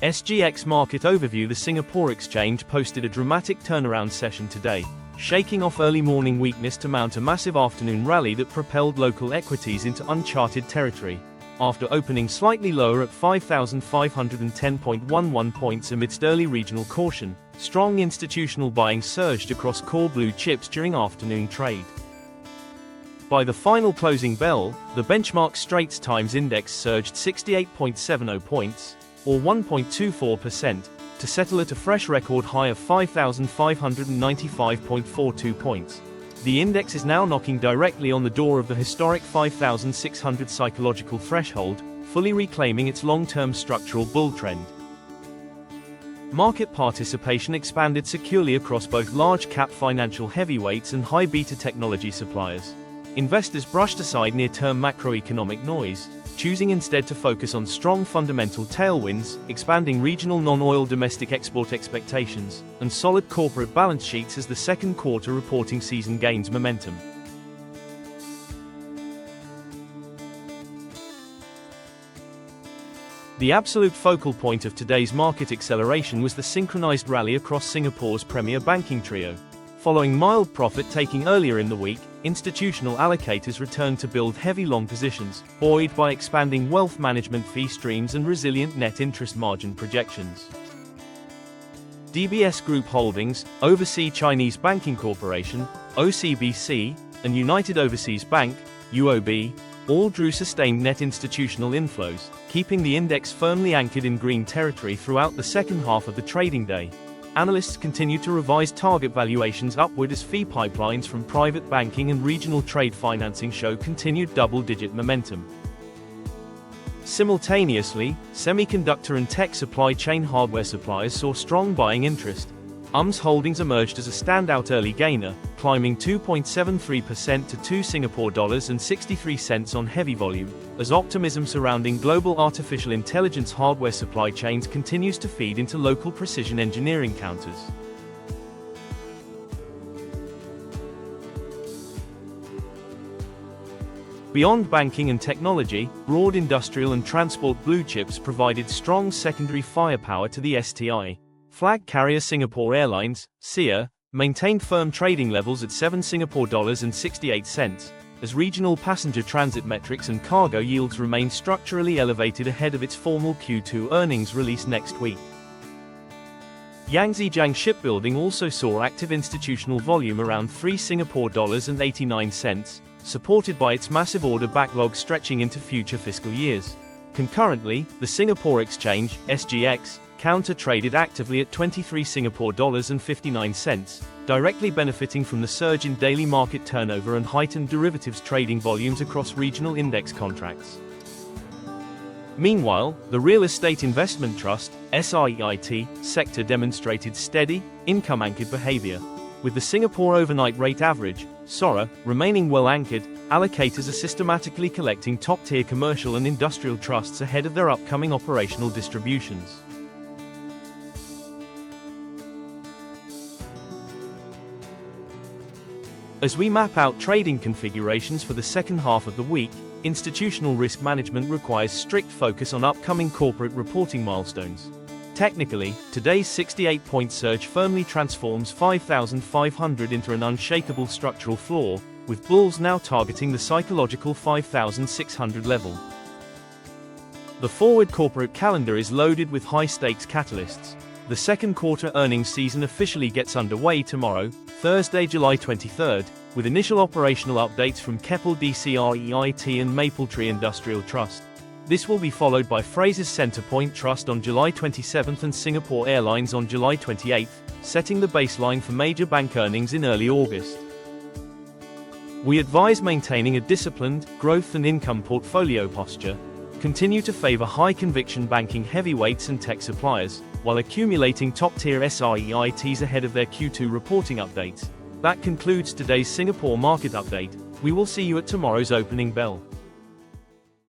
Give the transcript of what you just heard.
SGX Market Overview. The Singapore Exchange posted a dramatic turnaround session today, shaking off early morning weakness to mount a massive afternoon rally that propelled local equities into uncharted territory. After opening slightly lower at 5,510.11 points amidst early regional caution, strong institutional buying surged across core blue chips during afternoon trade. By the final closing bell, the benchmark Straits Times Index surged 68.70 points, or 1.24%, to settle at a fresh record high of 5,595.42 points. The index is now knocking directly on the door of the historic 5,600 psychological threshold, fully reclaiming its long-term structural bull trend. Market participation expanded securely across both large-cap financial heavyweights and high-beta technology suppliers. Investors brushed aside near-term macroeconomic noise, choosing instead to focus on strong fundamental tailwinds, expanding regional non-oil domestic export expectations, and solid corporate balance sheets as the second quarter reporting season gains momentum. The absolute focal point of today's market acceleration was the synchronized rally across Singapore's premier banking trio. Following mild profit-taking earlier in the week, institutional allocators returned to build heavy long positions, buoyed by expanding wealth management fee streams and resilient net interest margin projections. DBS Group Holdings, Overseas Chinese Banking Corporation, OCBC, and United Overseas Bank, UOB, all drew sustained net institutional inflows, keeping the index firmly anchored in green territory throughout the second half of the trading day. Analysts continue to revise target valuations upward as fee pipelines from private banking and regional trade financing show continued double-digit momentum. Simultaneously, semiconductor and tech supply chain hardware suppliers saw strong buying interest. UMS Holdings emerged as a standout early gainer, climbing 2.73% to $2.63 on heavy volume, as optimism surrounding global artificial intelligence hardware supply chains continues to feed into local precision engineering counters. Beyond banking and technology, broad industrial and transport blue chips provided strong secondary firepower to the STI. Flag carrier Singapore Airlines, SIA, maintained firm trading levels at $7.68, as regional passenger transit metrics and cargo yields remain structurally elevated ahead of its formal Q2 earnings release next week. Yangzijiang Shipbuilding also saw active institutional volume around $3.89, supported by its massive order backlog stretching into future fiscal years. Concurrently, the Singapore Exchange, SGX, counter-traded actively at $23.59, directly benefiting from the surge in daily market turnover and heightened derivatives trading volumes across regional index contracts. Meanwhile, the real estate investment trust, SREIT, sector demonstrated steady, income-anchored behavior. With the Singapore overnight rate average, SORA, remaining well-anchored, allocators are systematically collecting top-tier commercial and industrial trusts ahead of their upcoming operational distributions. As we map out trading configurations for the second half of the week, institutional risk management requires strict focus on upcoming corporate reporting milestones. Technically, today's 68-point surge firmly transforms 5,500 into an unshakable structural floor, with bulls now targeting the psychological 5,600 level. The forward corporate calendar is loaded with high-stakes catalysts. The second quarter earnings season officially gets underway tomorrow, Thursday, July 23rd, with initial operational updates from Keppel DCREIT and Mapletree Industrial Trust. This will be followed by Fraser's Centrepoint Trust on July 27th and Singapore Airlines on July 28th, setting the baseline for major bank earnings in early August. We advise maintaining a disciplined, growth and income portfolio posture, continue to favor high-conviction banking heavyweights and tech suppliers, while accumulating top-tier SREITs ahead of their Q2 reporting updates. That concludes today's Singapore market update. We will see you at tomorrow's opening bell.